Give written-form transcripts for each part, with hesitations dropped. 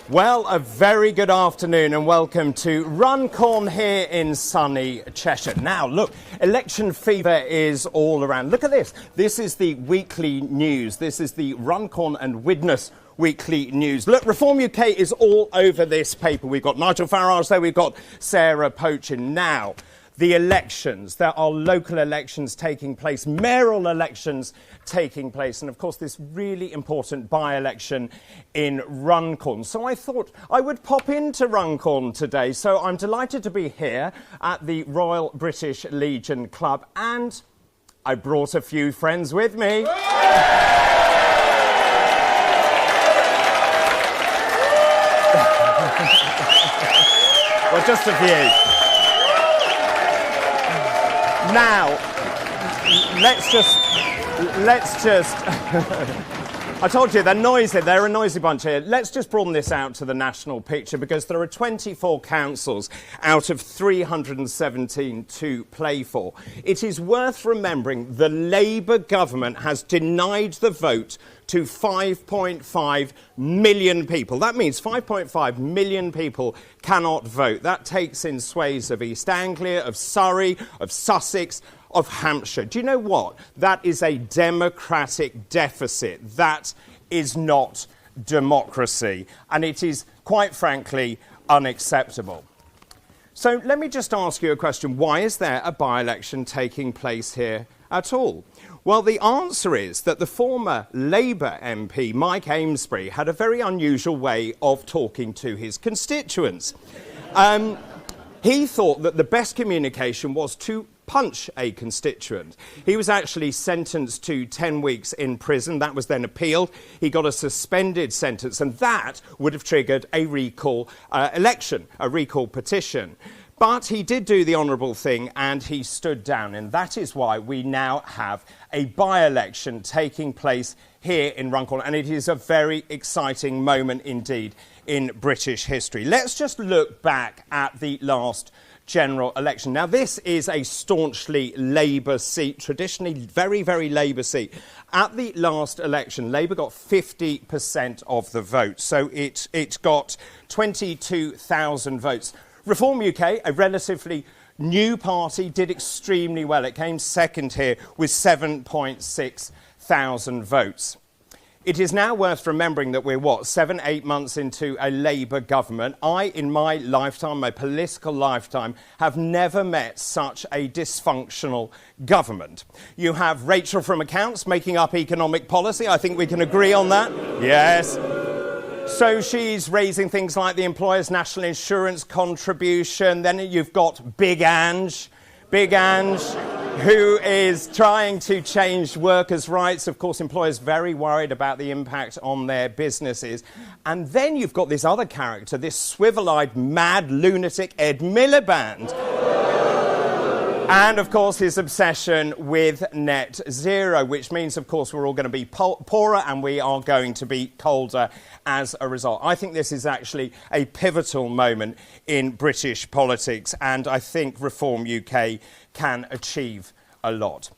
Well, a very good afternoon and welcome to Runcorn here in sunny Cheshire. Now, look, election fever is all around. Look at this. This is the weekly news. This is the Runcorn and Widnes weekly news. Look, Reform UK is all over this paper. We've got Nigel Farage there, we've got Sarah Pochin. Now, the elections. There are local elections taking place, mayoral elections taking place, and of course this really important by-election in Runcorn. So I thought I would pop into Runcorn today. So I'm delighted to be here at the Royal British Legion Club, and I brought a few friends with me. Well, just a few. Now, let's just, I told you, they're noisy, they're a noisy bunch here. Let's just broaden this out to the national picture, because there are 24 councils out of 317 to play for. It is worth remembering the Labour government has denied the vote to 5.5 million people. That means 5.5 million people cannot vote. That takes in swathes of East Anglia, of Surrey, of Sussex, of Hampshire. Do you know what? That is a democratic deficit. That is not democracy. And it is, quite frankly, unacceptable. So let me just ask you a question. Why is there a by-election taking place here at all? Well, the answer is that the former Labour MP, Mike Amesbury, had a very unusual way of talking to his constituents. He thought that the best communication was to punch a constituent. He was actually sentenced to 10 weeks in prison. That was then appealed. He got a suspended sentence, and that would have triggered a recall election, a recall petition. But he did do the honourable thing and he stood down, and that is why we now have a by-election taking place here in Runcorn, and it is a very exciting moment indeed in British history. Let's just look back at the last general election. Now, this is a staunchly Labour seat, traditionally very, very Labour seat. At the last election, Labour got 50% of the vote, so it got 22,000 votes. Reform UK, a relatively new party, did extremely well. It came second here with 7.6 thousand votes. It is now worth remembering that we're, 7-8 months into a Labour government. I, in my lifetime, my political lifetime, have never met such a dysfunctional government. You have Rachel from Accounts making up economic policy. I think we can agree on that. Yes. So she's raising things like the employer's national insurance contribution. Then you've got Big Ange, who is trying to change workers' rights. Of course, employers very worried about the impact on their businesses. And then you've got this other character, this swivel-eyed, mad lunatic Ed Miliband. And, of course, his obsession with net zero, which means, of course, we're all going to be poorer and we are going to be colder as a result. I think this is actually a pivotal moment in British politics, and I think Reform UK can achieve a lot.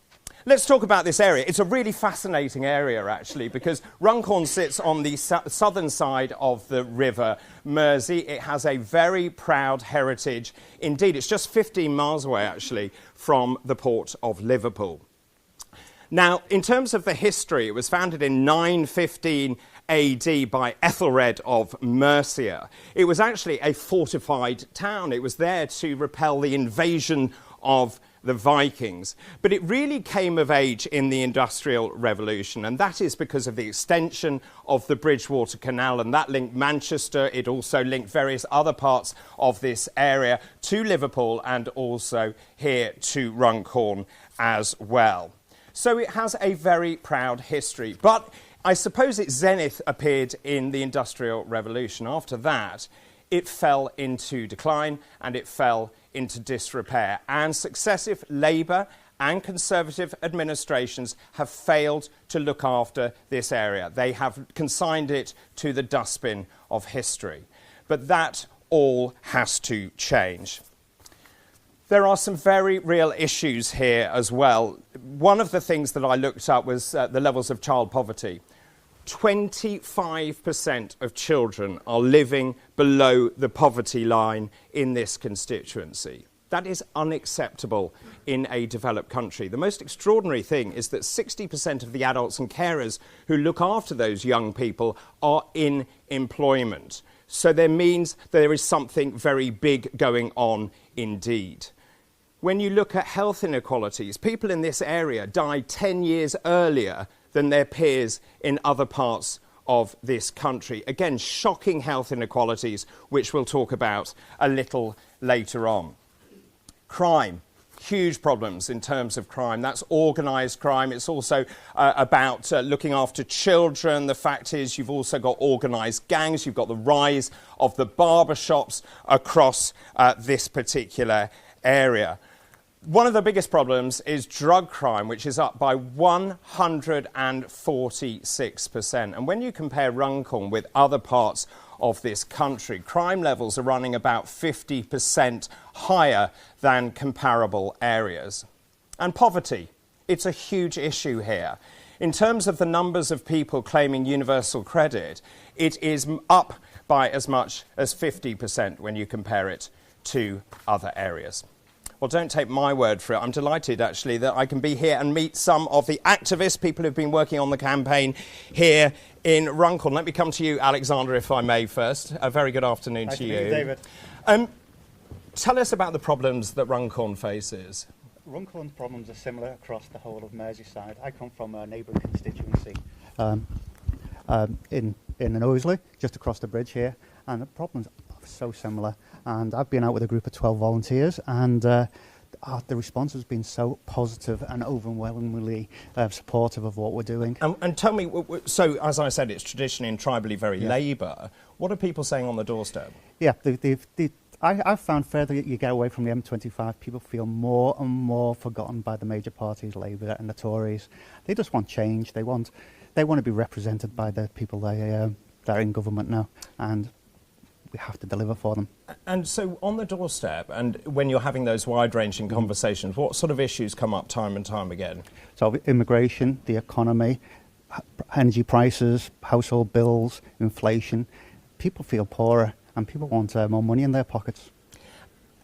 Let's talk about this area. It's a really fascinating area, actually, because Runcorn sits on the southern side of the River Mersey. It has a very proud heritage. Indeed, it's just 15 miles away, actually, from the port of Liverpool. Now, in terms of the history, it was founded in 915 AD by Ethelred of Mercia. It was actually a fortified town. It was there to repel the invasion of the Vikings. But it really came of age in the Industrial Revolution, and that is because of the extension of the Bridgewater Canal, and that linked Manchester. It also linked various other parts of this area to Liverpool and also here to Runcorn as well. So it has a very proud history. But I suppose its zenith appeared in the Industrial Revolution. After that, it fell into decline and it fell into disrepair, and successive Labour and Conservative administrations have failed to look after this area. They have consigned it to the dustbin of history. But that all has to change. There are some very real issues here as well. One of the things that I looked up was the levels of child poverty. 25% of children are living below the poverty line in this constituency. That is unacceptable in a developed country. The most extraordinary thing is that 60% of the adults and carers who look after those young people are in employment. So that means there is something very big going on indeed. When you look at health inequalities, people in this area died 10 years earlier than their peers in other parts of this country. Again, shocking health inequalities, which we'll talk about a little later on. Crime. Huge problems in terms of crime. That's organised crime. It's also about looking after children. The fact is you've also got organised gangs. You've got the rise of the barber shops across this particular area. One of the biggest problems is drug crime, which is up by 146%. And when you compare Runcorn with other parts of this country, crime levels are running about 50% higher than comparable areas. And poverty, it's a huge issue here. In terms of the numbers of people claiming universal credit, it is up by as much as 50% when you compare it to other areas. Well, don't take my word for it. I'm delighted, actually, that I can be here and meet some of the activists, people who've been working on the campaign here in Runcorn. Let me come to you, Alexander, if I may, first. A very good afternoon to you. Nice to meet you, David. Tell us about the problems that Runcorn faces. Runcorn's problems are similar across the whole of Merseyside. I come from a neighbouring constituency in Knowsley, just across the bridge here, and the problems are so similar. And I've been out with a group of 12 volunteers, and the response has been so positive and overwhelmingly supportive of what we're doing. And tell me, so as I said, it's traditionally and tribally very Labour. What are people saying on the doorstep? Yeah, I've found further you get away from the M25, people feel more and more forgotten by the major parties, Labour and the Tories. They just want change. They want to be represented by the people that are in government now, and we have to deliver for them. And so on the doorstep, and when you're having those wide-ranging conversations, what sort of issues come up time and time again? So immigration, the economy, energy prices, household bills, inflation. People feel poorer and people want more money in their pockets.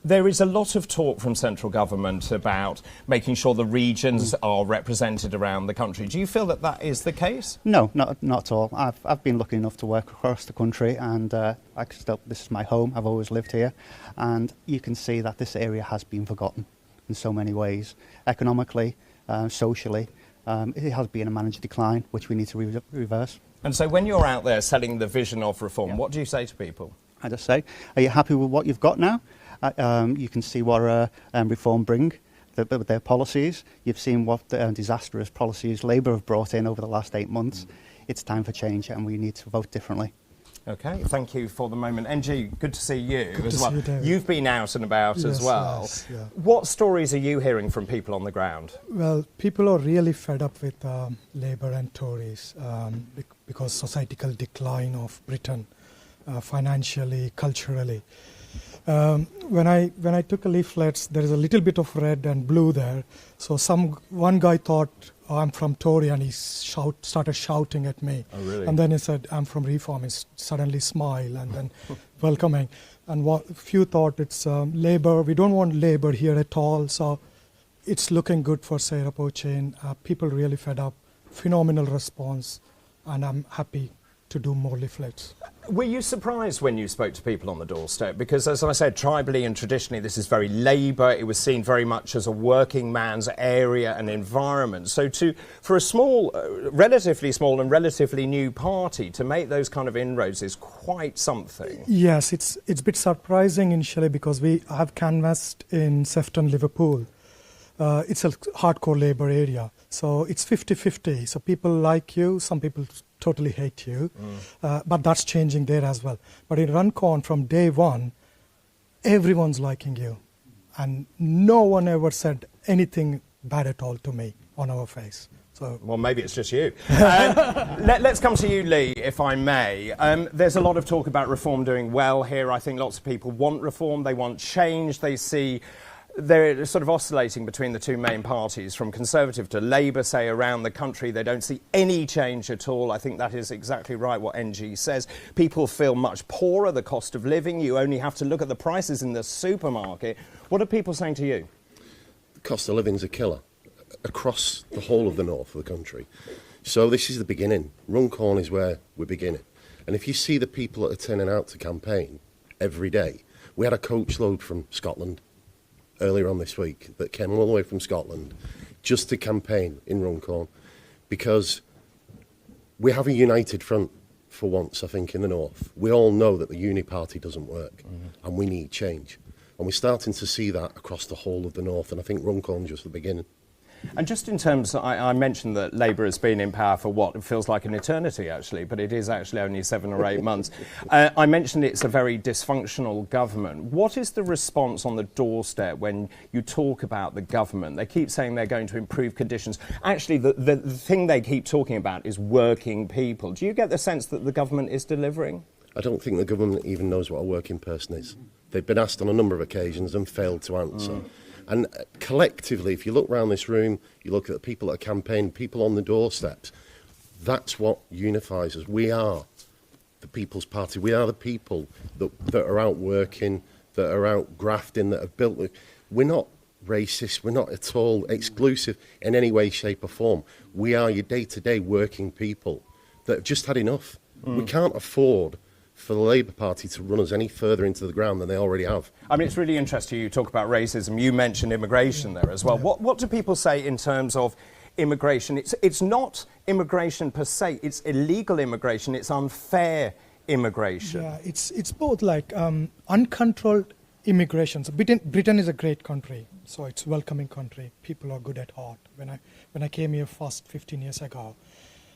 There is a lot of talk from central government about making sure the regions are represented around the country. Do you feel that that is the case? No, not at all. I've been lucky enough to work across the country, and this is my home. I've always lived here, and you can see that this area has been forgotten in so many ways. Economically, socially, it has been a managed decline, which we need to reverse. And so when you're out there selling the vision of reform, what do you say to people? I just say, are you happy with what you've got now? You can see what reform bring with their policies. You've seen what disastrous policies Labour have brought in over the last 8 months. It's time for change, and we need to vote differently. OK, thank you for the moment. NG, good to see you good as to well. See you, David. You've been out and about as well. Yes, yeah. What stories are you hearing from people on the ground? Well, people are really fed up with Labour and Tories because societal decline of Britain, financially, culturally. When I took a leaflet, there is a little bit of red and blue there. So one guy thought, oh, I'm from Tory, and he started shouting at me. Oh, really? And then he said, I'm from Reform. He suddenly smiled and then welcoming. And few thought it's Labour. We don't want Labour here at all. So it's looking good for Sarah Pochin. People really fed up. Phenomenal response, and I'm happy to do more leaflets. Were you surprised when you spoke to people on the doorstep? Because, as I said, tribally and traditionally, this is very Labour. It was seen very much as a working man's area and environment. So for a small, relatively small and relatively new party to make those kind of inroads is quite something. Yes, it's a bit surprising initially because we have canvassed in Sefton, Liverpool. It's a hardcore Labour area. So it's 50-50. So people like you, some people totally hate you, but that's changing there as well. But in Runcorn, from day one, everyone's liking you, and no one ever said anything bad at all to me on our face. So, well, maybe it's just you. Let's come to you, Lee, if I may. There's a lot of talk about reform doing well here. I think lots of people want reform. They want change. They see they're sort of oscillating between the two main parties, from Conservative to Labour, say, around the country. They don't see any change at all. I think that is exactly right, what NG says. People feel much poorer, the cost of living. You only have to look at the prices in the supermarket. What are people saying to you? The cost of living's a killer across the whole of the north of the country. So this is the beginning. Runcorn is where we're beginning. And if you see the people that are turning out to campaign every day, we had a coach load from Scotland earlier on this week that came all the way from Scotland just to campaign in Runcorn, because we have a united front for once, I think, in the north. We all know that the uni party doesn't work, and we need change. And we're starting to see that across the whole of the north, and I think Runcorn's just the beginning. And just in terms, I mentioned that Labour has been in power for what? It feels like an eternity, actually, but it is actually only 7 or 8 months. I mentioned it's a very dysfunctional government. What is the response on the doorstep when you talk about the government? They keep saying they're going to improve conditions. Actually, the thing they keep talking about is working people. Do you get the sense that the government is delivering? I don't think the government even knows what a working person is. They've been asked on a number of occasions and failed to answer. And collectively, if you look around this room, you look at the people that are campaigning, people on the doorsteps, that's what unifies us. We are the People's Party. We are the people that are out working, that are out grafting, that have built. We're not racist. We're not at all exclusive in any way, shape or form. We are your day-to-day working people that have just had enough. We can't afford for the Labour Party to run us any further into the ground than they already have. I mean, it's really interesting you talk about racism. You mentioned immigration there as well. What do people say in terms of immigration? It's not immigration per se. It's illegal immigration. It's unfair immigration. Yeah, it's both like uncontrolled immigration. So Britain is a great country, so it's a welcoming country. People are good at heart. When I came here first 15 years ago,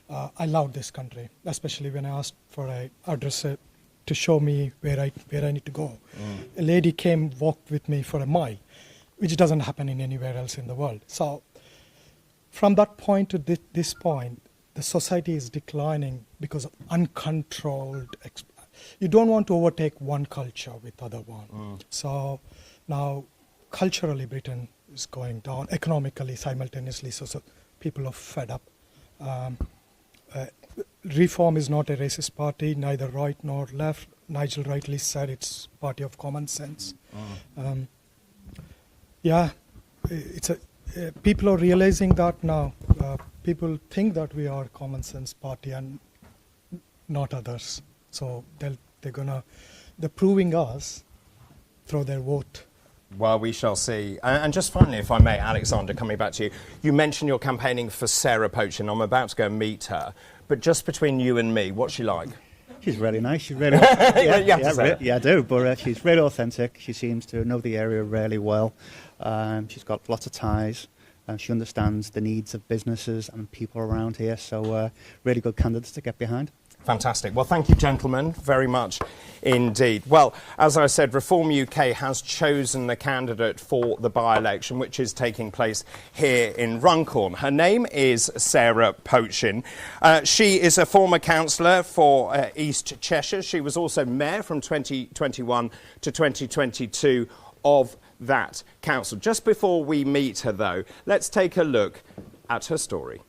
I loved this country, especially when I asked for an address to show me where I need to go. A lady came, walked with me for a mile, which doesn't happen in anywhere else in the world. So from that point to this point, the society is declining because of uncontrolled. You don't want to overtake one culture with other one. So now culturally Britain is going down, economically simultaneously, so people are fed up. Reform is not a racist party, neither right nor left. Nigel rightly said it's party of common sense. People are realizing that now. People think that we are a common sense party and not others. So they're proving us through their vote. Well, we shall see. And just finally, if I may, Alexander, coming back to you, you mentioned you're campaigning for Sarah Pochin. I'm about to go and meet her. But just between you and me, what's she like? She's really nice. She's really yeah, I do. But she's really authentic. She seems to know the area really well. She's got lots of ties. She understands the needs of businesses and people around here. So really good candidates to get behind. Fantastic. Well, thank you, gentlemen, very much indeed. Well, as I said, Reform UK has chosen the candidate for the by-election, which is taking place here in Runcorn. Her name is Sarah Pochin. She is a former councillor for East Cheshire. She was also mayor from 2021 to 2022 of that council. Just before we meet her, though, let's take a look at her story.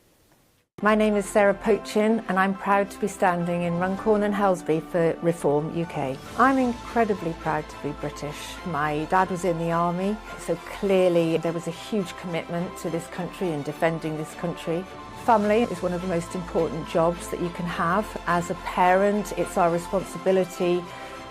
My name is Sarah Pochin and I'm proud to be standing in Runcorn and Helsby for Reform UK. I'm incredibly proud to be British. My dad was in the army, so clearly there was a huge commitment to this country and defending this country. Family is one of the most important jobs that you can have. As a parent, it's our responsibility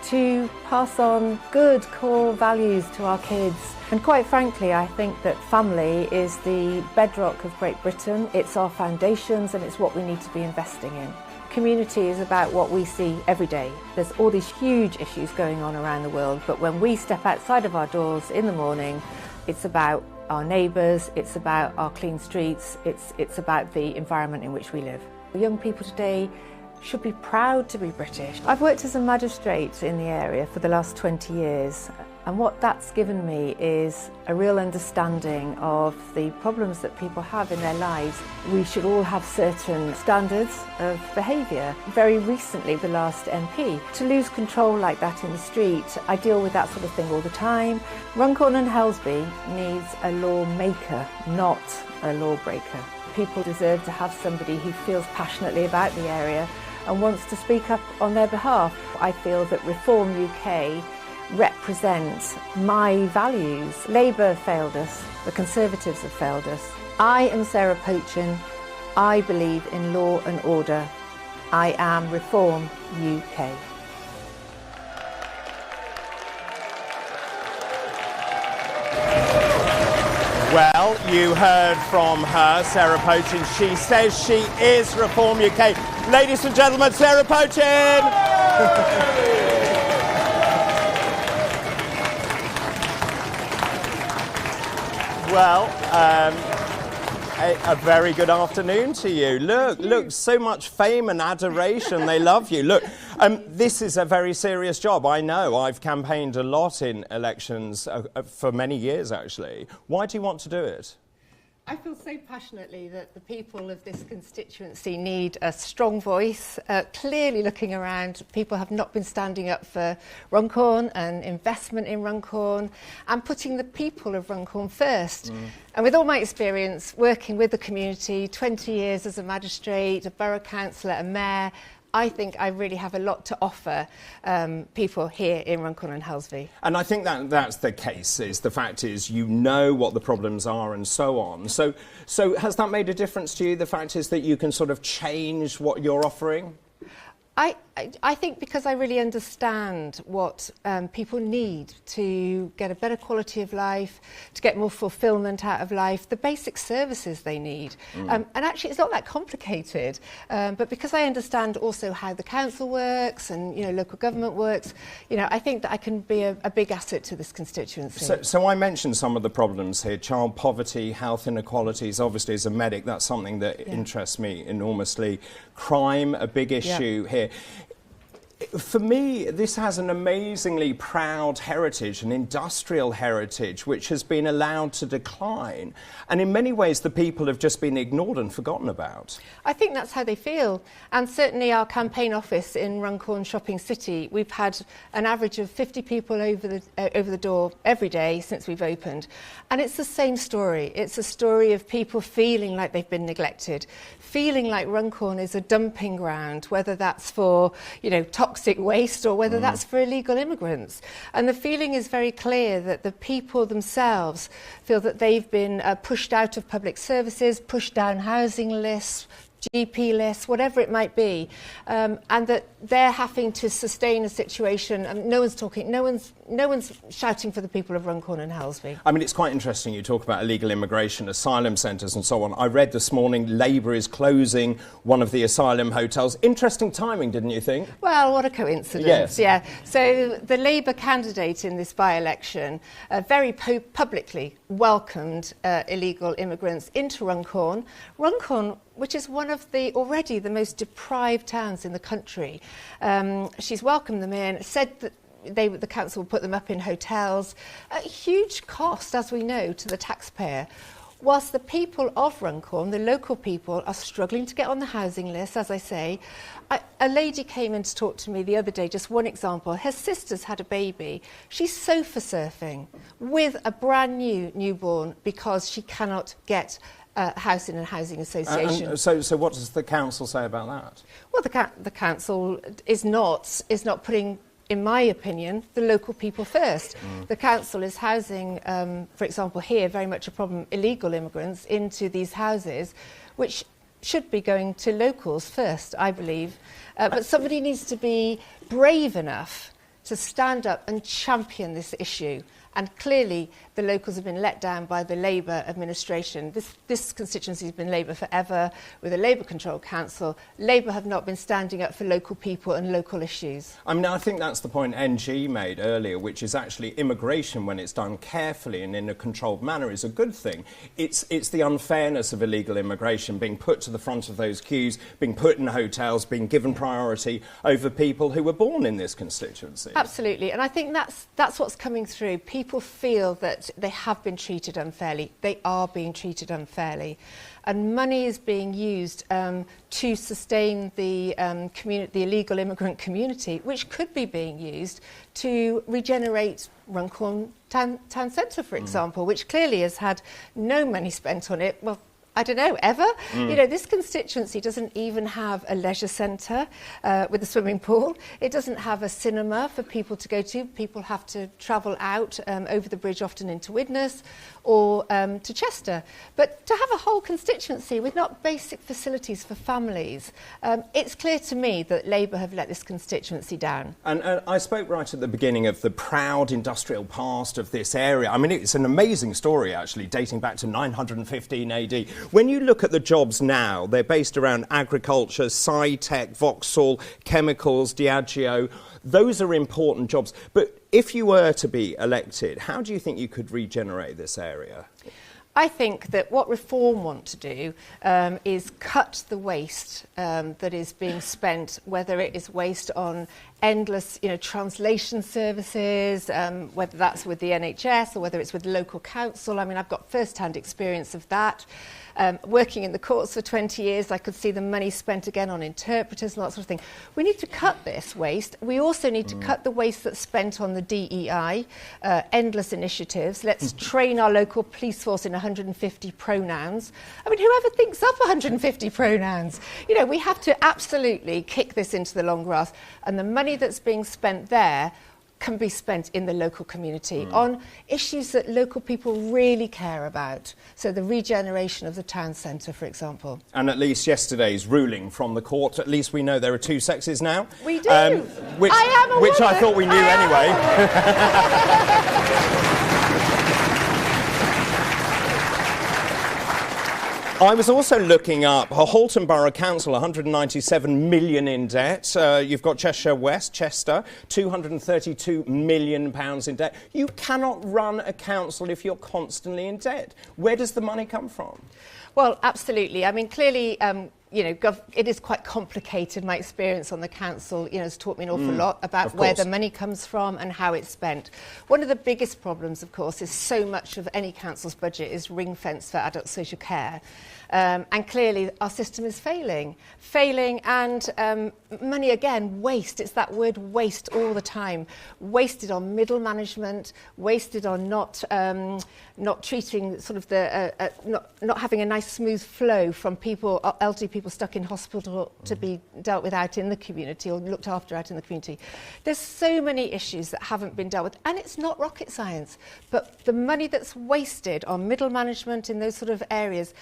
to pass on good core values to our kids. And quite frankly, I think that family is the bedrock of Great Britain. It's our foundations and it's what we need to be investing in. Community is about what we see every day. There's all these huge issues going on around the world, but when we step outside of our doors in the morning, it's about our neighbours, it's about our clean streets, it's about the environment in which we live. Young people today should be proud to be British. I've worked as a magistrate in the area for the last 20 years. And what that's given me is a real understanding of the problems that people have in their lives. We should all have certain standards of behaviour. Very recently, the last MP, to lose control like that in the street, I deal with that sort of thing all the time. Runcorn and Helsby needs a lawmaker, not a lawbreaker. People deserve to have somebody who feels passionately about the area and wants to speak up on their behalf. I feel that Reform UK represent my values. Labour failed us, the Conservatives have failed us. I am Sarah Pochin. I believe in law and order. I am Reform UK. Well, you heard from her, Sarah Pochin. She says she is Reform UK. Ladies and gentlemen, Sarah Pochin! Well, a very good afternoon to you. Look, so much fame and adoration. They love you. Look, this is a very serious job. I know. I've campaigned a lot in elections for many years, actually. Why do you want to do it? I feel so passionately that the people of this constituency need a strong voice. Clearly looking around, people have not been standing up for Runcorn and investment in Runcorn and putting the people of Runcorn first. And with all my experience working with the community, 20 years as a magistrate, a borough councillor, a mayor, I think I really have a lot to offer people here in Runcorn and Helsby. And I think that's the case. The fact is, you know what the problems are and so on. So has that made a difference to you? The fact is that you can sort of change what you're offering? I think because I really understand what people need to get a better quality of life, to get more fulfilment out of life, the basic services they need. And actually it's not that complicated, but because I understand also how the council works and local government works, I think that I can be a big asset to this constituency. So I mentioned some of the problems here: child poverty, health inequalities. Obviously as a medic that's something that interests me enormously. Crime, a big issue here. For me, this has an amazingly proud heritage, an industrial heritage, which has been allowed to decline. And in many ways, the people have just been ignored and forgotten about. I think that's how they feel. And certainly our campaign office in Runcorn Shopping City, we've had an average of 50 people over the door every day since we've opened. And it's the same story. It's a story of people feeling like they've been neglected, feeling like Runcorn is a dumping ground, whether that's for, toxic waste or whether that's for illegal immigrants. And the feeling is very clear that the people themselves feel that they've been pushed out of public services, pushed down housing lists, GP lists, whatever it might be, and that they're having to sustain a situation and no one's shouting for the people of Runcorn and Helsby. I mean, it's quite interesting you talk about illegal immigration, asylum centres and so on. I read this morning Labour is closing one of the asylum hotels. Interesting timing, didn't you think? Well, what a coincidence. Yes. Yeah. So the Labour candidate in this by-election very publicly welcomed illegal immigrants into Runcorn. Runcorn, which is one of already the most deprived towns in the country. She's welcomed them in, said that the council will put them up in hotels. A huge cost, as we know, to the taxpayer. Whilst the people of Runcorn, the local people, are struggling to get on the housing list, as I say. A lady came in to talk to me the other day, just one example. Her sister's had a baby. She's sofa surfing with a brand new newborn because she cannot get a house in a housing association. So what does the council say about that? Well, the council is not putting, in my opinion, the local people first. The council is housing, for example, here, very much a problem, illegal immigrants into these houses, which should be going to locals first, I believe. But somebody needs to be brave enough to stand up and champion this issue And clearly, the locals have been let down by the Labour administration. This constituency has been Labour forever, with a Labour-controlled council. Labour have not been standing up for local people and local issues. I mean, I think that's the point NG made earlier, which is actually immigration, when it's done carefully and in a controlled manner, is a good thing. It's the unfairness of illegal immigration being put to the front of those queues, being put in hotels, being given priority over people who were born in this constituency. Absolutely, and I think that's what's coming through. People feel that they have been treated unfairly. They are being treated unfairly. And money is being used to sustain the illegal immigrant community, which could be being used to regenerate Runcorn town centre, for example, which clearly has had no money spent on it. Well, I don't know, ever. You know, this constituency doesn't even have a leisure centre with a swimming pool. It doesn't have a cinema for people to go to. People have to travel out over the bridge, often into Widnes or to Chester. But to have a whole constituency with not basic facilities for families, it's clear to me that Labour have let this constituency down. And I spoke right at the beginning of the proud industrial past of this area. I mean, it's an amazing story, actually, dating back to 915 AD. When you look at the jobs now, they're based around agriculture, sci-tech, Vauxhall, chemicals, Diageo. Those are important jobs. But if you were to be elected, how do you think you could regenerate this area? I think that what Reform want to do is cut the waste that is being spent, whether it is waste on endless, translation services, whether that's with the NHS or whether it's with local council. I mean, I've got first-hand experience of that. Working in the courts for 20 years, I could see the money spent again on interpreters and that sort of thing. We need to cut this waste. We also need to cut the waste that's spent on the DEI, endless initiatives. Let's train our local police force in 150 pronouns. I mean, whoever thinks up 150 pronouns? We have to absolutely kick this into the long grass. And the money that's being spent there can be spent in the local community on issues that local people really care about. So the regeneration of the town centre, for example. And at least yesterday's ruling from the court, at least we know there are two sexes now. We do. Which I thought we knew anyway. I was also looking up Halton Borough Council, 197 million in debt. You've got Cheshire West, Chester, 232 million pounds in debt. You cannot run a council if you're constantly in debt. Where does the money come from? Well, absolutely. I mean, clearly, it is quite complicated. My experience on the council, has taught me an awful lot about where the money comes from and how it's spent. One of the biggest problems, of course, is so much of any council's budget is ring-fenced for adult social care. And clearly our system is failing and money again, waste. It's that word waste all the time. Wasted on middle management, wasted on not treating sort of not having a nice smooth flow from people, elderly people stuck in hospital to be dealt with out in the community or looked after out in the community. There's so many issues that haven't been dealt with, and it's not rocket science, but the money that's wasted on middle management in those sort of areas.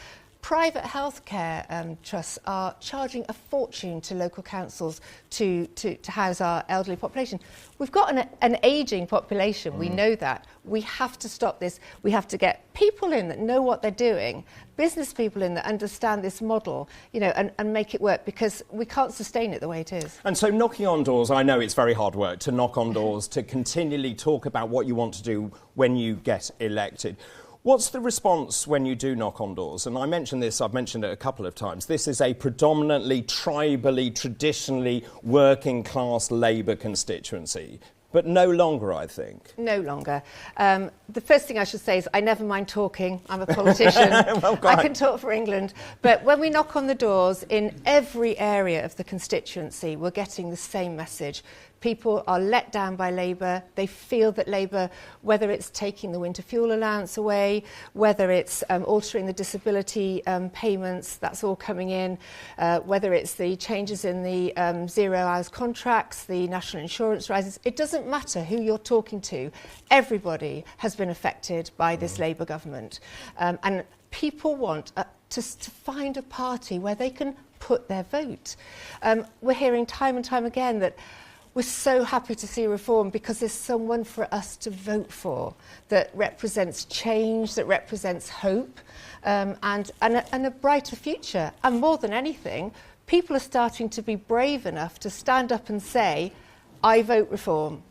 Private healthcare trusts are charging a fortune to local councils to house our elderly population. We've got an ageing population, we know that. We have to stop this. We have to get people in that know what they're doing, business people in that understand this model, and make it work, because we can't sustain it the way it is. And so knocking on doors, I know it's very hard work to knock on doors, to continually talk about what you want to do when you get elected. What's the response when you do knock on doors? And I've mentioned it a couple of times. This is a predominantly tribally, traditionally working class Labour constituency. But no longer, I think. No longer. The first thing I should say is I never mind talking. I'm a politician. I can talk for England. But when we knock on the doors in every area of the constituency, we're getting the same message. People are let down by Labour. They feel that Labour, whether it's taking the winter fuel allowance away, whether it's altering the disability payments, that's all coming in, whether it's the changes in the 0 hours contracts, the national insurance rises, it doesn't matter who you're talking to. Everybody has been affected by this Labour government. And people want to find a party where they can put their vote. We're hearing time and time again that we're so happy to see reform because there's someone for us to vote for that represents change, that represents hope, and a brighter future. And more than anything, people are starting to be brave enough to stand up and say, I vote reform.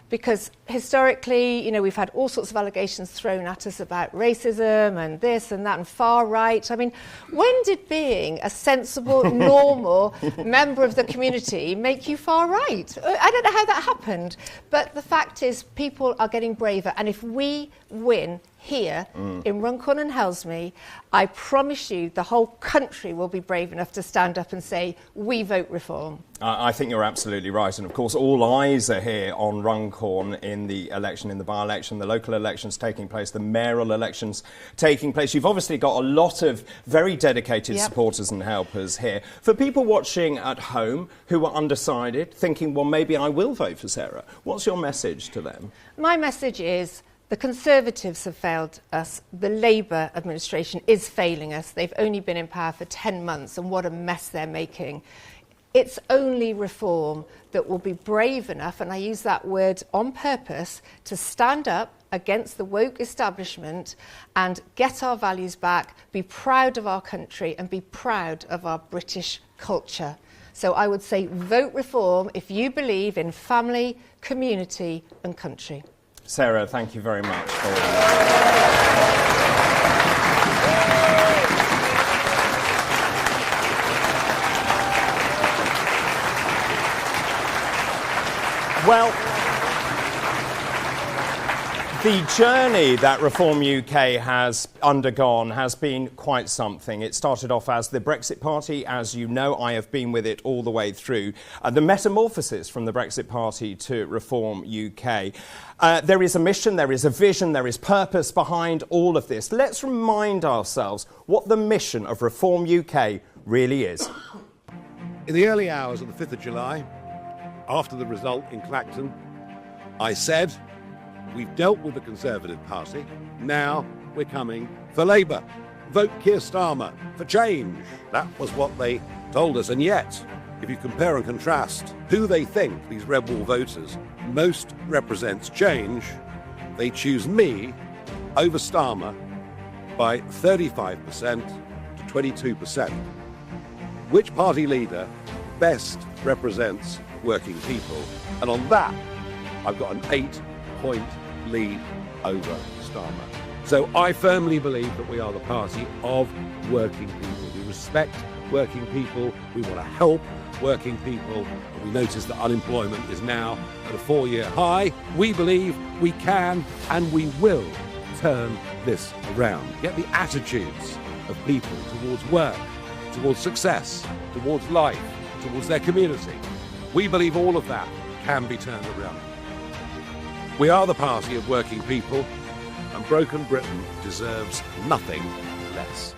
Because historically, you know, we've had all sorts of allegations thrown at us about racism and this and that and far right. I mean, when did being a sensible, normal member of the community make you far right? I don't know how that happened. But the fact is, people are getting braver. And if we win here in Runcorn and Helsby, I promise you the whole country will be brave enough to stand up and say, we vote reform. I think you're absolutely right. And of course, all eyes are here on Runcorn in the election, in the by-election, the local elections taking place, the mayoral elections taking place. You've obviously got a lot of very dedicated supporters and helpers here. For people watching at home who are undecided, thinking, well, maybe I will vote for Sarah, what's your message to them? My message is, the Conservatives have failed us. The Labour administration is failing us. They've only been in power for 10 months, and what a mess they're making. It's only reform that will be brave enough, and I use that word on purpose, to stand up against the woke establishment and get our values back, be proud of our country and be proud of our British culture. So I would say vote reform if you believe in family, community and country. Sarah, thank you very much for Well, the journey that Reform UK has undergone has been quite something. It started off as the Brexit Party. As you know, I have been with it all the way through. The metamorphosis from the Brexit Party to Reform UK. There is a mission, there is a vision, there is purpose behind all of this. Let's remind ourselves what the mission of Reform UK really is. In the early hours of the 5th of July, after the result in Clacton, I said, we've dealt with the Conservative Party, now we're coming for Labour. Vote Keir Starmer for change. That was what they told us. And yet, if you compare and contrast who they think, these red wall voters, most represents change, they choose me over Starmer by 35% to 22%. Which party leader best represents working people? And on that, I've got an 8-point lead over Starmer. So I firmly believe that we are the party of working people. We respect working people, we want to help working people, and we notice that unemployment is now at a 4-year high. We believe we can and we will turn this around. Get the attitudes of people towards work, towards success, towards life, towards their community. We believe all of that can be turned around. We are the party of working people, and broken Britain deserves nothing less.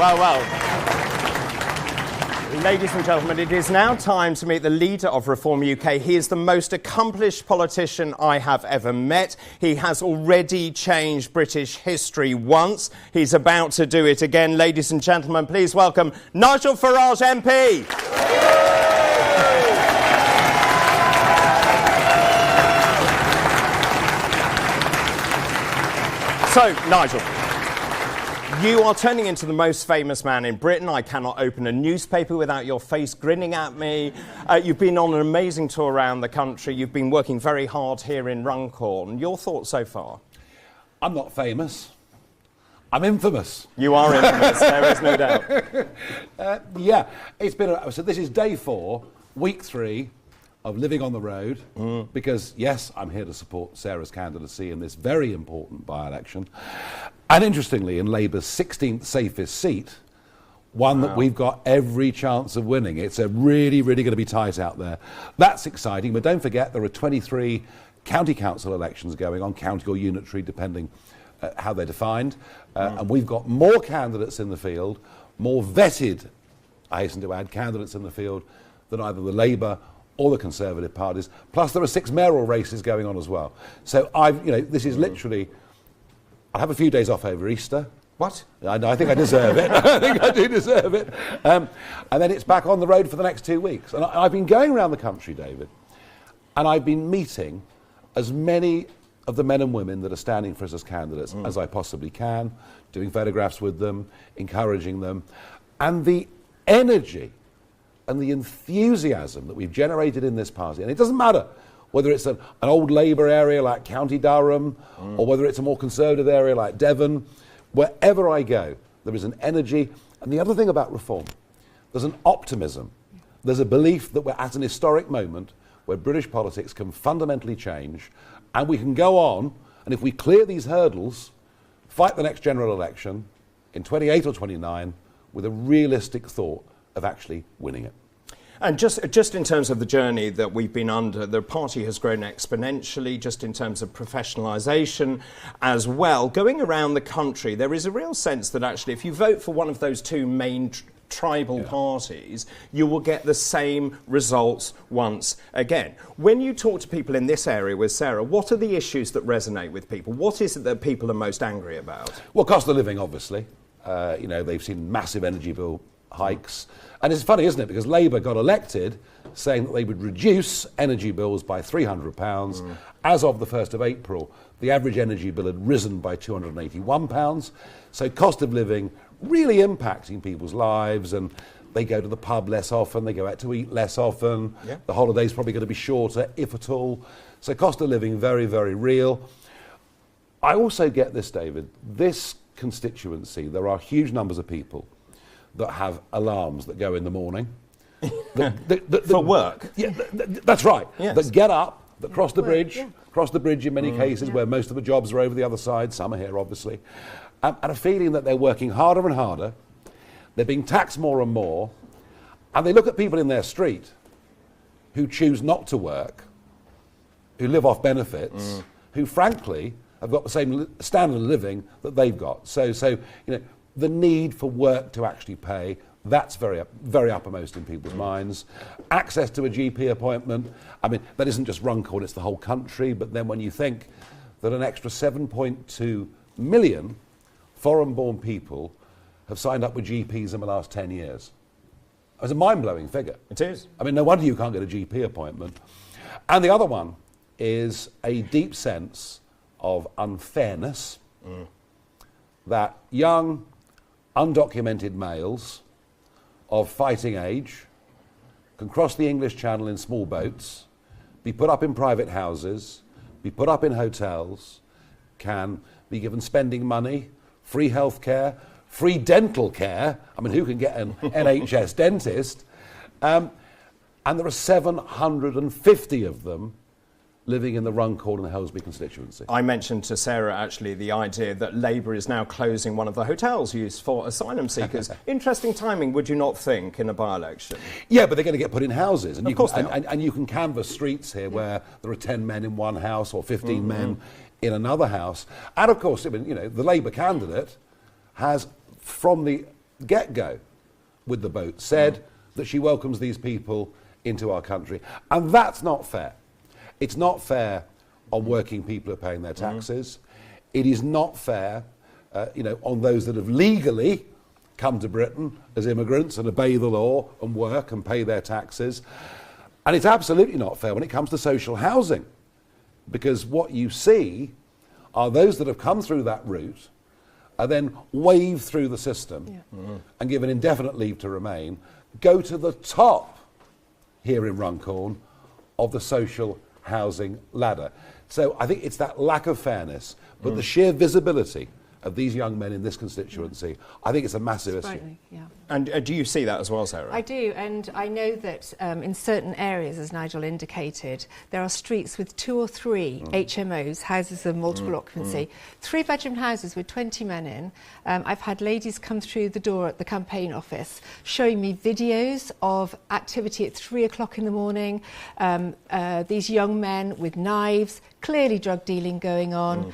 Well. Ladies and gentlemen, it is now time to meet the leader of Reform UK. He is the most accomplished politician I have ever met. He has already changed British history once. He's about to do it again. Ladies and gentlemen, please welcome Nigel Farage MP. So, Nigel, you are turning into the most famous man in Britain. I cannot open a newspaper without your face grinning at me. You've been on an amazing tour around the country. You've been working very hard here in Runcorn. Your thoughts so far? I'm not famous. I'm infamous. You are infamous, there is no doubt. Yeah, it's been. So this is day 4, week 3 of living on the road, because yes, I'm here to support Sarah's candidacy in this very important by-election. And interestingly, in Labour's 16th safest seat, one that we've got every chance of winning. It's a really, really going to be tight out there. That's exciting, but don't forget there are 23 county council elections going on, county or unitary, depending how they're defined. And we've got more candidates in the field, more vetted, I hasten to add, candidates in the field than either the Labour or the Conservative parties. Plus, there are 6 mayoral races going on as well. So this is literally. I have a few days off over Easter. What? I think I deserve it. I think I do deserve it. And then it's back on the road for the next 2 weeks. And I've been going around the country, David, and I've been meeting as many of the men and women that are standing for us as candidates as I possibly can, doing photographs with them, encouraging them. And the energy and the enthusiasm that we've generated in this party, and it doesn't matter whether it's an old Labour area like County Durham or whether it's a more Conservative area like Devon, wherever I go, there is an energy. And the other thing about reform, there's an optimism. There's a belief that we're at an historic moment where British politics can fundamentally change, and we can go on, and if we clear these hurdles, fight the next general election in 28 or 29 with a realistic thought of actually winning it. And just in terms of the journey that we've been under, the party has grown exponentially, just in terms of professionalisation as well. Going around the country, there is a real sense that actually if you vote for one of those two main tribal parties, you will get the same results once again. When you talk to people in this area with Sarah, what are the issues that resonate with people? What is it that people are most angry about? Well, cost of living, obviously. They've seen massive energy bill hikes. And it's funny, isn't it? Because Labour got elected saying that they would reduce energy bills by £300. As of the 1st of April, the average energy bill had risen by £281. So cost of living really impacting people's lives, and they go to the pub less often, they go out to eat less often. Yeah. The holiday's probably going to be shorter, if at all. So cost of living, very, very real. I also get this, David. This constituency, there are huge numbers of people that have alarms that go in the morning. For work? Yeah, that's right. Yes. That get up, that cross the bridge, cross the bridge in many cases where most of the jobs are over the other side, some are here obviously, and a feeling that they're working harder and harder, they're being taxed more and more, and they look at people in their street who choose not to work, who live off benefits, who frankly have got the same standard of living that they've got. So the need for work to actually pay, that's very uppermost in people's minds. Access to a GP appointment, I mean, that isn't just Runcorn, it's the whole country, but then when you think that an extra 7.2 million foreign-born people have signed up with GPs in the last 10 years. It's a mind-blowing figure. It is. I mean, no wonder you can't get a GP appointment. And the other one is a deep sense of unfairness that young, undocumented males of fighting age can cross the English Channel in small boats, be put up in private houses, be put up in hotels, can be given spending money, free health care, free dental care. I mean, who can get an NHS dentist? And there are 750 of them living in the Runcorn and Helsby constituency. I mentioned to Sarah, actually, the idea that Labour is now closing one of the hotels used for asylum seekers. Interesting timing, would you not think, in a by-election? Yeah, but they're going to get put in houses. And of course they are. And you can canvass streets here where there are 10 men in one house or 15 men in another house. And, of course, the Labour candidate has, from the get-go with the boat, said that she welcomes these people into our country. And that's not fair. It's not fair on working people who are paying their taxes. It is not fair, on those that have legally come to Britain as immigrants and obey the law and work and pay their taxes. And it's absolutely not fair when it comes to social housing, because what you see are those that have come through that route are then waved through the system and given indefinite leave to remain, go to the top here in Runcorn of the social housing ladder. So I think it's that lack of fairness, but the sheer visibility of these young men in this constituency, I think it's a massive issue. Yeah. And do you see that as well, Sarah? I do, and I know that in certain areas, as Nigel indicated, there are streets with 2 or 3 HMOs, houses of multiple occupancy, 3-bedroom houses with 20 men in. I've had ladies come through the door at the campaign office showing me videos of activity at 3 o'clock in the morning, these young men with knives clearly drug dealing going on,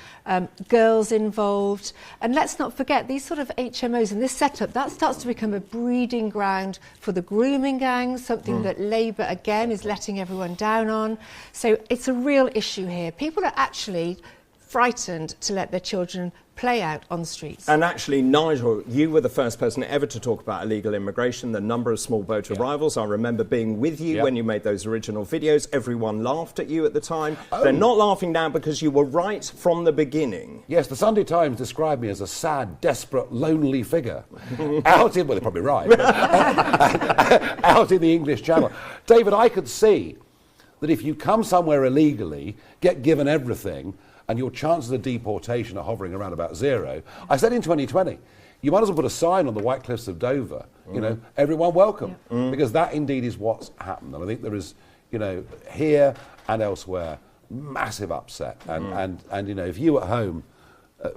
girls involved. And let's not forget, these sort of HMOs and this setup, that starts to become a breeding ground for the grooming gangs, something that Labour, again, is letting everyone down on. So it's a real issue here. People are actually frightened to let their children play out on the streets. And actually, Nigel, you were the first person ever to talk about illegal immigration, the number of small boat arrivals. I remember being with you when you made those original videos. Everyone laughed at you at the time. They're not laughing now because you were right from the beginning. Yes, the Sunday Times described me as a sad, desperate, lonely figure. Out in, well, they're probably right, out in the English Channel. David, I could see that if you come somewhere illegally, get given everything, and your chances of deportation are hovering around about zero. I said in 2020, you might as well put a sign on the White Cliffs of Dover, you know, everyone welcome, because that indeed is what's happened. And I think there is, you know, here and elsewhere, massive upset. And you know, if you at home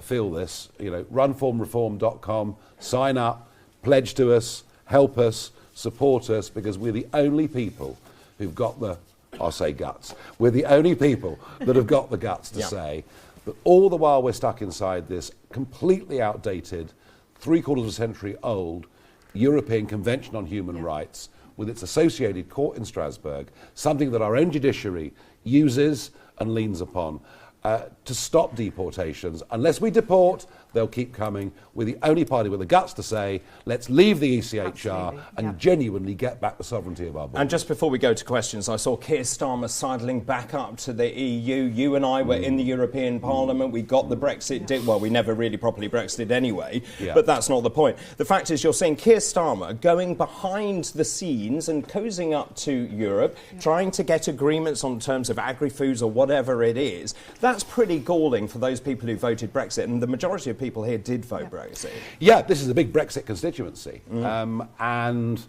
feel this, you know, runformreform.com, sign up, pledge to us, help us, support us, because we're the only people who've got the, I'll say guts. We're the only people that have got the guts to say that all the while we're stuck inside this completely outdated, 3/4 of a century old European Convention on Human Rights with its associated court in Strasbourg, something that our own judiciary uses and leans upon to stop deportations. Unless we deport, they'll keep coming. We're the only party with the guts to say, let's leave the ECHR and genuinely get back the sovereignty of our borders. And just before we go to questions, I saw Keir Starmer sidling back up to the EU. You and I were in the European Parliament. We got the Brexit deal. Well, we never really properly Brexited anyway, but that's not the point. The fact is, you're seeing Keir Starmer going behind the scenes and cozying up to Europe, trying to get agreements on terms of agri-foods or whatever it is. That's pretty galling for those people who voted Brexit, and the majority of people here did vote Brexit. Yeah, this is a big Brexit constituency. And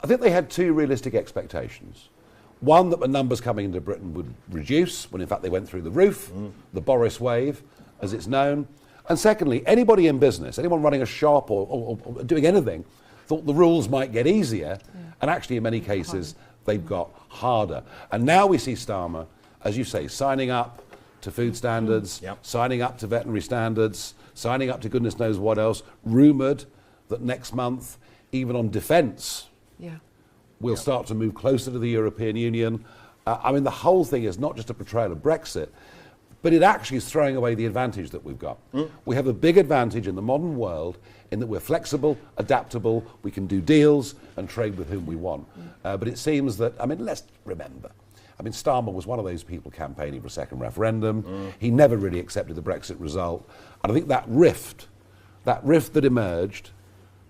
I think they had two realistic expectations. One, that the numbers coming into Britain would reduce, when in fact they went through the roof, the Boris wave, as it's known. And secondly, anybody in business, anyone running a shop or doing anything, thought the rules might get easier, and actually in many cases they've got harder. And now we see Starmer, as you say, signing up to food standards, signing up to veterinary standards, signing up to goodness knows what else, rumoured that next month, even on defence, we'll start to move closer to the European Union. I mean, the whole thing is not just a portrayal of Brexit, but it actually is throwing away the advantage that we've got. We have a big advantage in the modern world in that we're flexible, adaptable, we can do deals and trade with whom we want. But it seems that, I mean, let's remember, I mean, Starmer was one of those people campaigning for a second referendum. He never really accepted the Brexit result. And I think that rift that emerged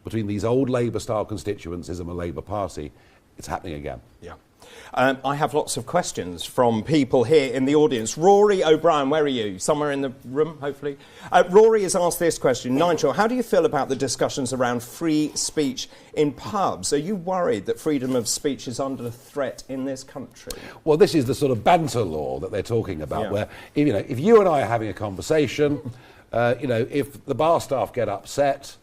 between these old Labour-style constituencies and the Labour Party, it's happening again. I have lots of questions from people here in the audience. Rory O'Brien, where are you? Somewhere in the room, hopefully. Rory has asked this question. Nigel, how do you feel about the discussions around free speech in pubs? Are you worried that freedom of speech is under threat in this country? Well, this is the sort of banter law that they're talking about, where if you and I are having a conversation, if the bar staff get upset,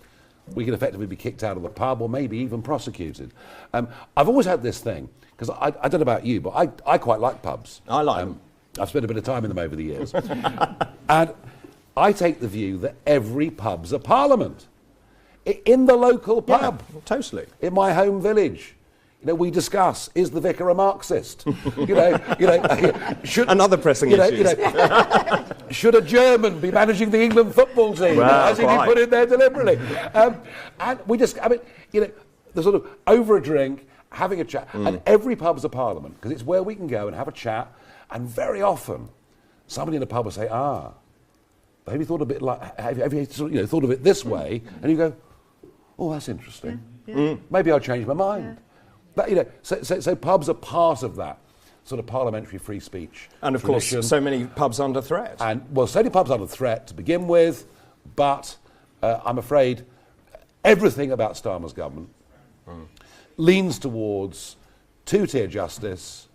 we can effectively be kicked out of the pub or maybe even prosecuted. I've always had this thing, because I don't know about you, but I quite like pubs. I like them. I've spent a bit of time in them over the years. And I take the view that every pub's a parliament. In the local pub. Yeah, totally. In my home village. We discuss, is the vicar a Marxist? Should, another pressing issue. Should a German be managing the England football team? As he put it there deliberately. And we just, the sort of over a drink, having a chat. And every pub's a parliament, because it's where we can go and have a chat. And very often, somebody in a pub will say, have you thought a bit like, have you thought of it this way? And you go, oh, that's interesting. Maybe I'll change my mind. But, so pubs are part of that sort of parliamentary free speech. And of tradition. course, so many pubs under threat. And so many pubs under threat to begin with, but I'm afraid everything about Starmer's government leans towards two-tier justice,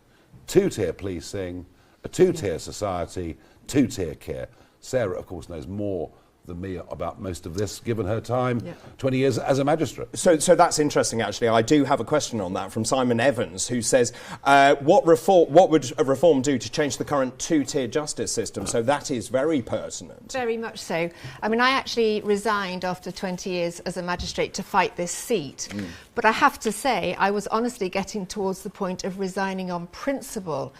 two-tier policing, a two-tier society, two-tier care. Sarah, of course, knows more than me about most of this, given her time, 20 years as a magistrate. So that's interesting, actually. I do have a question on that from Simon Evans, who says, what would a reform do to change the current two-tier justice system? So that is very pertinent. Very much so. I mean, I actually resigned after 20 years as a magistrate to fight this seat. But I have to say, I was honestly getting towards the point of resigning on principle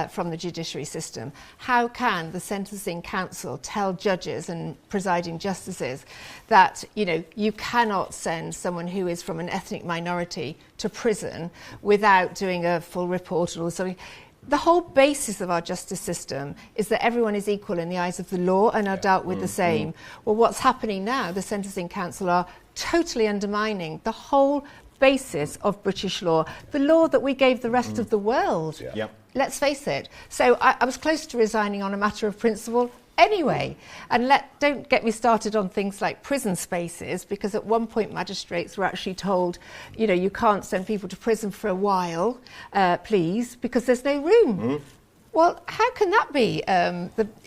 from the judiciary system. How can the Sentencing Council tell judges and presiding justices that, you know, you cannot send someone who is from an ethnic minority to prison without doing a full report or something? The whole basis of our justice system is that everyone is equal in the eyes of the law and are dealt with the same. Well, what's happening now, the Sentencing Council are totally undermining the whole basis of British law, the law that we gave the rest of the world. Let's face it. So I was close to resigning on a matter of principle anyway. And don't get me started on things like prison spaces, because at one point magistrates were actually told, you know, you can't send people to prison for a while, please, because there's no room. Well, how can that be?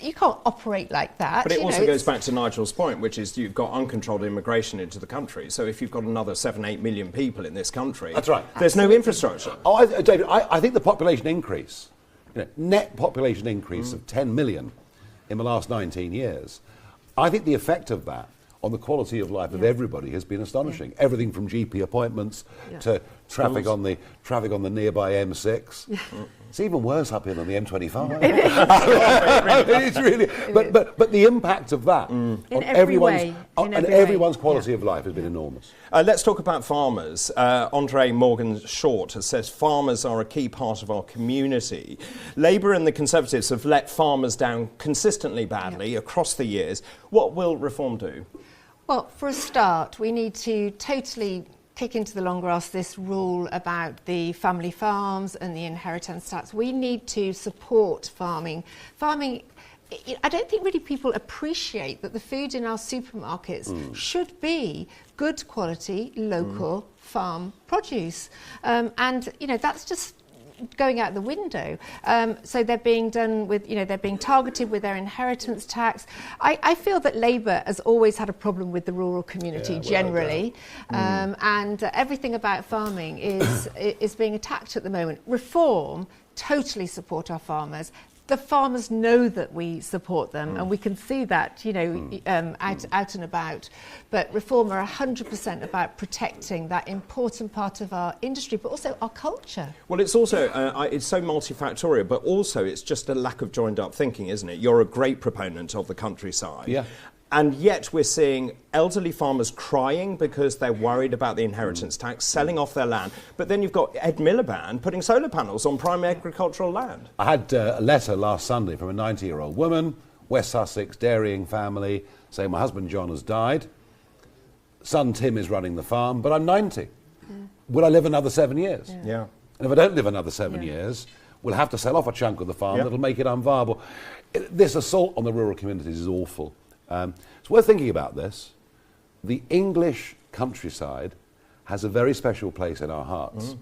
You can't operate like that. But it also goes back to Nigel's point, which is you've got uncontrolled immigration into the country. So if you've got another 7-8 million people in this country, that's right. There's no infrastructure. David, I think the population increase, net population increase of 10 million in the last 19 years, I think the effect of that on the quality of life of everybody has been astonishing. Everything from GP appointments to traffic on the nearby M6. It's even worse up here than the M25. It's really, but the impact of that on everyone's quality of life has been enormous. Let's talk about farmers. Andre Morgan Short says farmers are a key part of our community. Labour and the Conservatives have let farmers down consistently badly across the years. What will reform do? Well, for a start, we need to totally kick into the long grass this rule about the family farms and the inheritance tax. We need to support farming. Farming, I don't think really people appreciate that the food in our supermarkets should be good quality, local farm produce. And, you know, that's just going out the window. So they're being done with, they're being targeted with their inheritance tax. I feel that Labour has always had a problem with the rural community generally. And everything about farming is being attacked at the moment. Reform, totally support our farmers. The farmers know that we support them, and we can see that, out and about. But Reform are 100% about protecting that important part of our industry, but also our culture. Well, it's also, it's so multifactorial, but also it's just a lack of joined-up thinking, isn't it? You're a great proponent of the countryside. Yeah. And yet we're seeing elderly farmers crying because they're worried about the inheritance tax, selling off their land. But then you've got Ed Miliband putting solar panels on prime agricultural land. I had a letter last Sunday from a 90-year-old woman, West Sussex, dairying family, saying my husband John has died. Son Tim is running the farm, but I'm 90. Will I live another 7 years? And if I don't live another 7 years, we'll have to sell off a chunk of the farm that'll make it unviable. This assault on the rural communities is awful. It's worth thinking about this. The English countryside has a very special place in our hearts.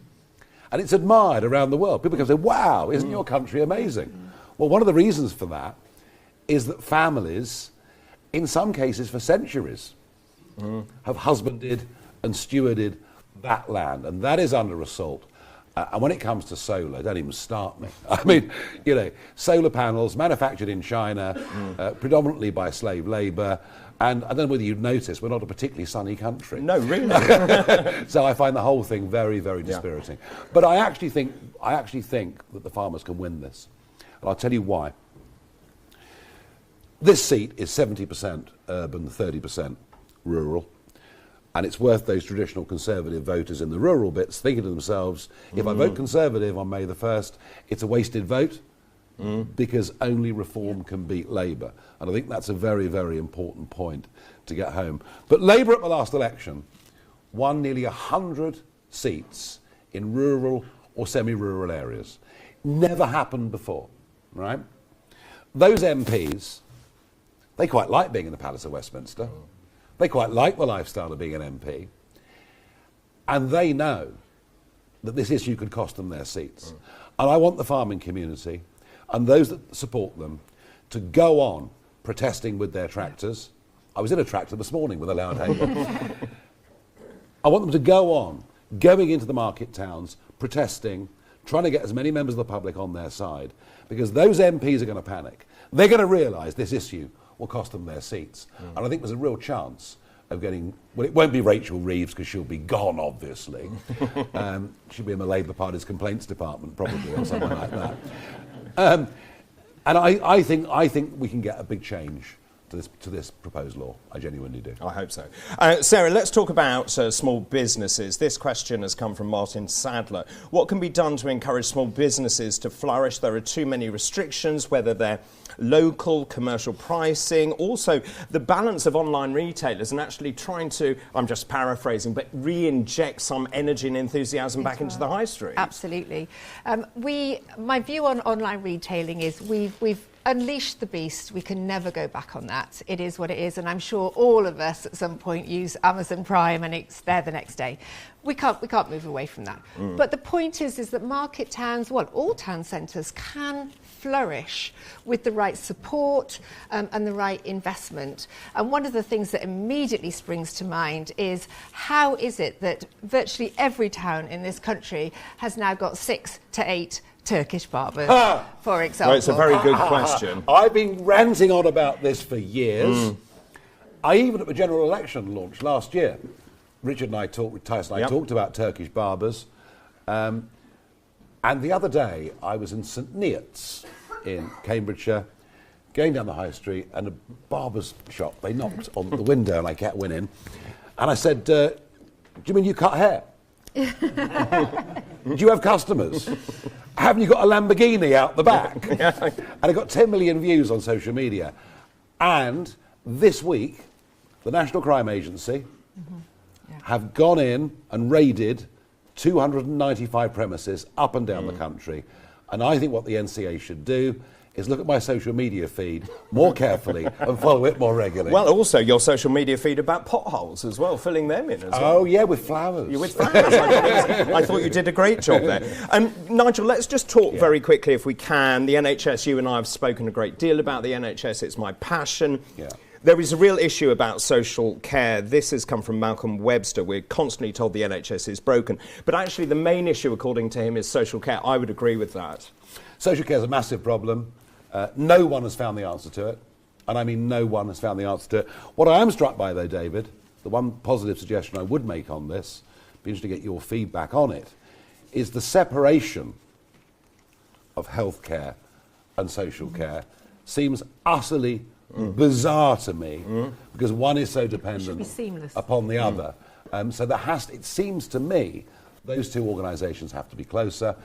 And it's admired around the world. People can say, wow, isn't your country amazing? Well, one of the reasons for that is that families, in some cases for centuries, have husbanded and stewarded that land. And that is under assault. And when it comes to solar, don't even start me. I mean, solar panels manufactured in China, predominantly by slave labour, and I don't know whether you've noticed, we're not a particularly sunny country. No, really. So I find the whole thing very, very dispiriting. But I actually think that the farmers can win this, and I'll tell you why. This seat is 70% urban, 30% rural. And it's worth those traditional Conservative voters in the rural bits thinking to themselves, if I vote Conservative on May the 1st, it's a wasted vote because only Reform can beat Labour. And I think that's a very, very important point to get home. But Labour at the last election won nearly 100 seats in rural or semi-rural areas. Never happened before, right? Those MPs, they quite like being in the Palace of Westminster. They quite like the lifestyle of being an MP. And they know that this issue could cost them their seats. And I want the farming community and those that support them to go on protesting with their tractors I was in a tractor this morning with a loud hay. I want them to go on, going into the market towns, protesting, trying to get as many members of the public on their side, because those MPs are going to panic. They're going to realise this issue will cost them their seats. And I think there's a real chance of getting... Well, it won't be Rachel Reeves, because she'll be gone, obviously. She'll be in the Labour Party's complaints department, probably, or something like that. And I think we can get a big change to this proposed law. I genuinely do. I hope so. Sarah, let's talk about small businesses. This question has come from Martin Sadler. What can be done to encourage small businesses to flourish? There are too many restrictions, whether they're local, commercial pricing, also the balance of online retailers and actually trying to, I'm just paraphrasing, but re-inject some energy and enthusiasm back into the high street. Absolutely. My view on online retailing is we've unleashed the beast. We can never go back on that. It is what it is, and I'm sure all of us at some point use Amazon Prime and it's there the next day. We can't move away from that. But the point is that market towns, well, all town centres can flourish with the right support and the right investment. And one of the things that immediately springs to mind is how is it that virtually every town in this country has now got 6 to 8 Turkish barbers, for example? Well, it's a very good question. I've been ranting on about this for years. I even at the general election launch last year, Richard and I talked, Tyson and I talked about Turkish barbers. And the other day, I was in St Neots in Cambridgeshire, going down the high street, and a barber's shop, they knocked on the window and I kept winning. And I said, do you mean you cut hair? Do you have customers? Haven't you got a Lamborghini out the back? And it got 10 million views on social media. And this week, the National Crime Agency have gone in and raided 295 premises up and down the country. And I think what the NCA should do is look at my social media feed more carefully and follow it more regularly. Well, also your social media feed about potholes as well, filling them in as well. Oh, yeah, with flowers. You're with flowers. I thought you did a great job there. Nigel, let's just talk very quickly, if we can. The NHS, you and I have spoken a great deal about the NHS. It's my passion. Yeah. There is a real issue about social care. This has come from Malcolm Webster. We're constantly told the NHS is broken. But actually the main issue, according to him, is social care. I would agree with that. Social care is a massive problem. No one has found the answer to it. And I mean no one has found the answer to it. What I am struck by, though, David, the one positive suggestion I would make on this, be interested to get your feedback on it, is the separation of healthcare and social care seems utterly bizarre to me, because one is so dependent upon the other. So it seems to me those two organisations have to be closer.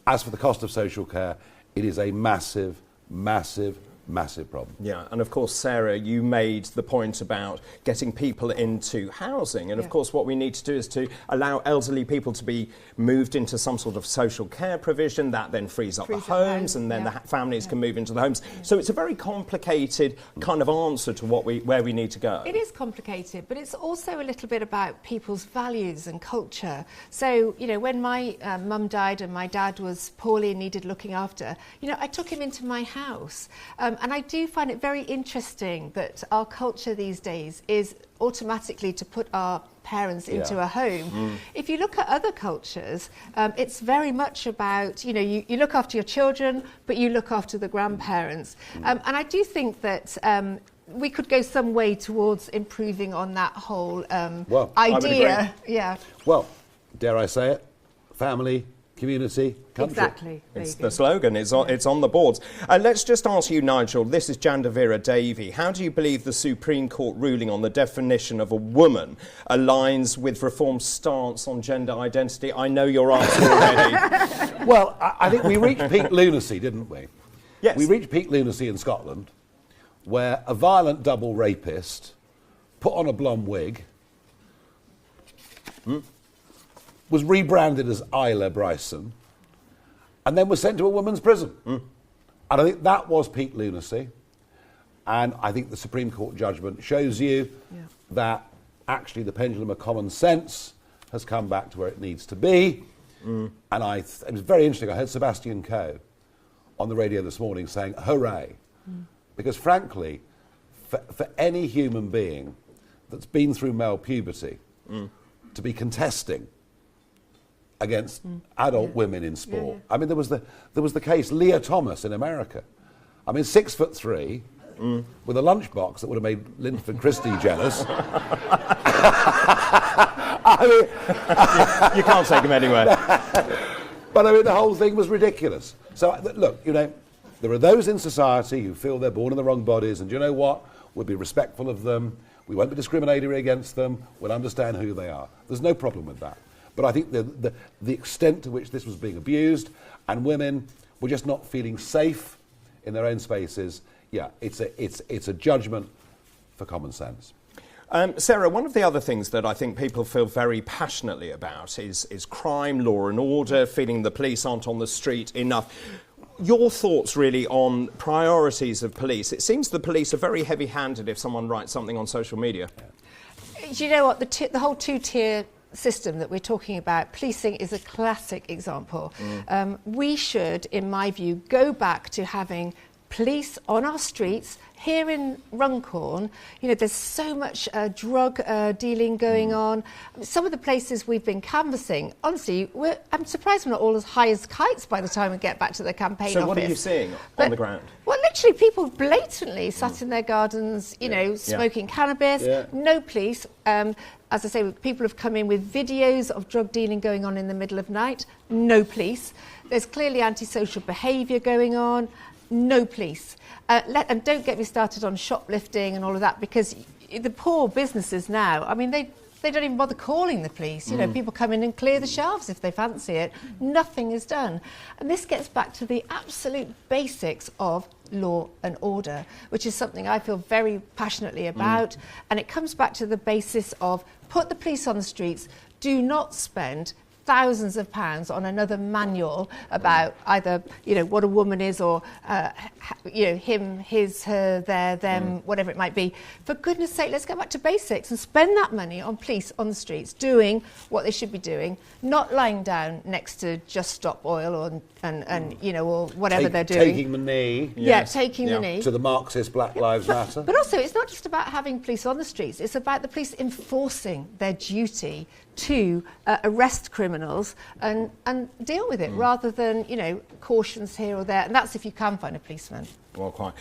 As for the cost of social care, it is a massive, massive, massive problem. Yeah, and of course, Sarah, you made the point about getting people into housing. And of course, what we need to do is to allow elderly people to be moved into some sort of social care provision. That then frees up the homes, and then the families can move into the homes. So it's a very complicated kind of answer to where we need to go. It is complicated, but it's also a little bit about people's values and culture. So, you know, when my mum died and my dad was poorly and needed looking after, you know, I took him into my house. And I do find it very interesting that our culture these days is automatically to put our parents into a home. If you look at other cultures, it's very much about, you know, you look after your children, but you look after the grandparents. And I do think that we could go some way towards improving on that whole idea. Yeah. Well, dare I say it, family, community, country. Exactly. It's the slogan. It's on the boards. Let's just ask you, Nigel. This is Jandavira Davy. How do you believe the Supreme Court ruling on the definition of a woman aligns with Reform's stance on gender identity? I know your answer already. Well, I think we reached peak lunacy, didn't we? Yes. We reached peak lunacy in Scotland, where a violent double rapist put on a blonde wig, was rebranded as Isla Bryson, and then was sent to a women's prison. And I think that was peak lunacy. And I think the Supreme Court judgment shows you that actually the pendulum of common sense has come back to where it needs to be. And it was very interesting. I heard Sebastian Coe on the radio this morning saying, hooray. Because frankly, for any human being that's been through male puberty to be contesting against adult women in sport. I mean, there was the case Leah Thomas in America. I mean, 6'3", with a lunchbox that would have made Linford Christie jealous. I mean, you can't take him anywhere. But I mean, the whole thing was ridiculous. So look, you know, there are those in society who feel they're born in the wrong bodies, and you know what? We'll be respectful of them. We won't be discriminatory against them. We'll understand who they are. There's no problem with that. But I think the extent to which this was being abused, and women were just not feeling safe in their own spaces, yeah, it's a judgment for common sense. Sarah, one of the other things that I think people feel very passionately about is crime, law and order, feeling the police aren't on the street enough. Your thoughts really on priorities of police? It seems the police are very heavy-handed if someone writes something on social media. Do you know what? The whole two-tier system that we're talking about, policing is a classic example. We should, in my view, go back to having police on our streets. Here in Runcorn, you know, there's so much drug dealing going on. Some of the places we've been canvassing, honestly, I'm surprised we're not all as high as kites by the time we get back to the campaign office. So what are you seeing on the ground? Well, literally people blatantly sat in their gardens, you know, smoking cannabis, no police. As I say, people have come in with videos of drug dealing going on in the middle of night, no police. There's clearly antisocial behaviour going on, no police. And don't get me started on shoplifting and all of that, because the poor businesses now, I mean, they don't even bother calling the police. You know, people come in and clear the shelves if they fancy it. Nothing is done. And this gets back to the absolute basics of law and order, which is something I feel very passionately about. And it comes back to the basis of put the police on the streets, do not spend thousands of pounds on another manual about either, you know, what a woman is or, you know, him, his, her, their, them, whatever it might be. For goodness sake, let's go back to basics and spend that money on police on the streets doing what they should be doing, not lying down next to Just Stop Oil or, and you know, or whatever they're doing. Taking the knee. Taking the knee. To the Marxist Black Lives Matter. But also, it's not just about having police on the streets, it's about the police enforcing their duty to arrest criminals and deal with it, rather than, you know, cautions here or there. And that's if you can find a policeman. Well, quite.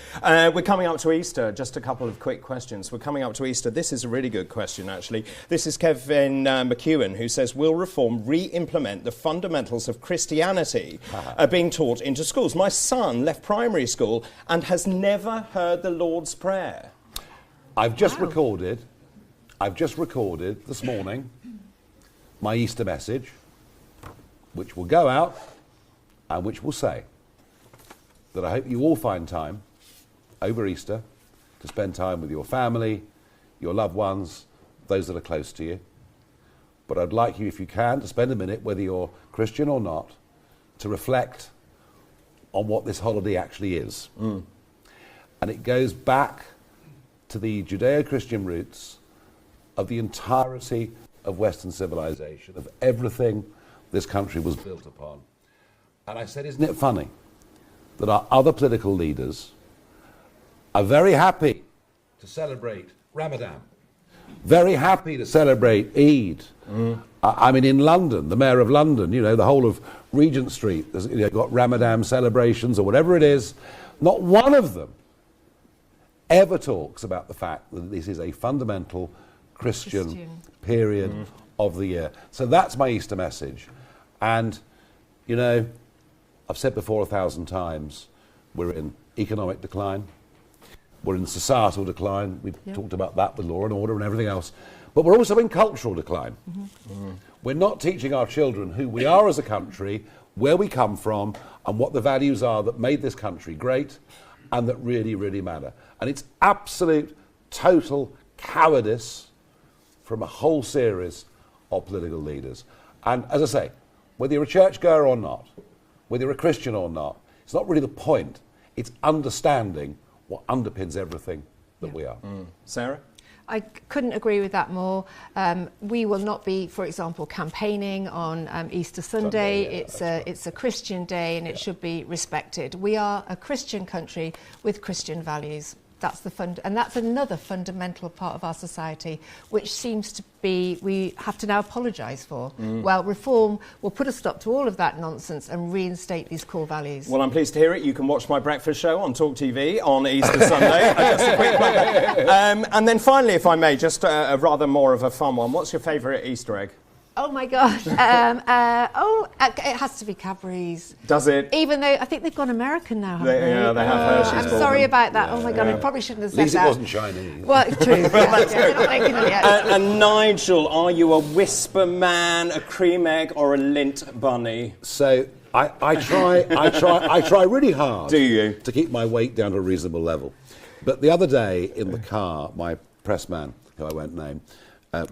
We're coming up to Easter. Just a couple of quick questions. We're coming up to Easter. This is a really good question, actually. This is Kevin McEwen, who says, will reform re-implement the fundamentals of Christianity being taught into schools? My son left primary school and has never heard the Lord's Prayer. I've just recorded this morning my Easter message, which will go out and which will say that I hope you all find time over Easter to spend time with your family, your loved ones, those that are close to you. But I'd like you, if you can, to spend a minute, whether you're Christian or not, to reflect on what this holiday actually is. And it goes back to the Judeo-Christian roots of the entirety of Western civilization, of everything this country was built upon. And I said, isn't it funny that our other political leaders are very happy to celebrate Ramadan, very happy to celebrate Eid. I mean, in London, the Mayor of London, you know, the whole of Regent Street, they've got Ramadan celebrations or whatever it is. Not one of them ever talks about the fact that this is a fundamental Christian period of the year. So that's my Easter message. And, you know, I've said before 1,000 times, we're in economic decline, we're in societal decline, we've talked about that with law and order and everything else, but we're also in cultural decline. We're not teaching our children who we are as a country, where we come from, and what the values are that made this country great and that really, really matter. And it's absolute, total cowardice from a whole series of political leaders. And as I say, whether you're a churchgoer or not, whether you're a Christian or not, it's not really the point. It's understanding what underpins everything that we are. Sarah? I couldn't agree with that more. We will not be, for example, campaigning on Easter Sunday. It's a Christian day and it should be respected. We are a Christian country with Christian values. That's and that's another fundamental part of our society, which seems to be we have to now apologise for. Well, reform will put a stop to all of that nonsense and reinstate these core values. Well, I'm pleased to hear it. You can watch my breakfast show on Talk TV on Easter Sunday. Just a quick plug. And then finally, if I may, just a rather more of a fun one. What's your favourite Easter egg? Oh my gosh! It has to be Cadbury's. Does it? Even though I think they've gone American now, haven't they? Yeah, they have. I'm sorry about that. Oh my God, I probably shouldn't have said that. At least it wasn't Chinese. Well, it's true. They're not making it yet. And Nigel, are you a whisper man, a cream egg, or a lint bunny? So I try really hard. Do you? To keep my weight down to a reasonable level. But the other day in the car, my press man, who I won't name,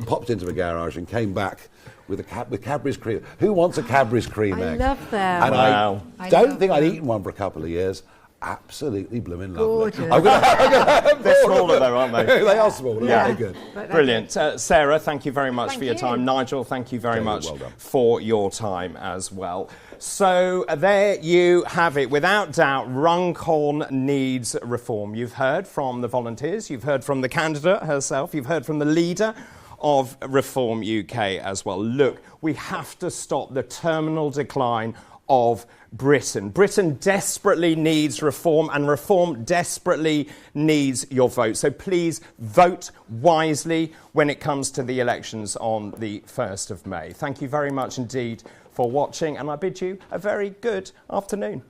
popped into the garage and came back with Cadbury's cream. Who wants a Cadbury's cream egg? I love them. And Wow. I don't think I'd eaten one for a couple of years. Absolutely blooming lovely. Gorgeous. I'm gonna They're smaller though, aren't they? They are small. Yeah. They're good. Brilliant. Sarah, thank you very much for your you. time. Nigel, thank you very much well done. for your time as well. So there you have it. Without doubt, Runcorn needs reform. You've heard from the volunteers, you've heard from the candidate herself, you've heard from the leader of Reform UK as well. Look, we have to stop the terminal decline of Britain. Britain desperately needs reform, and reform desperately needs your vote. So please vote wisely when it comes to the elections on the 1st of May. Thank you very much indeed for watching, and I bid you a very good afternoon.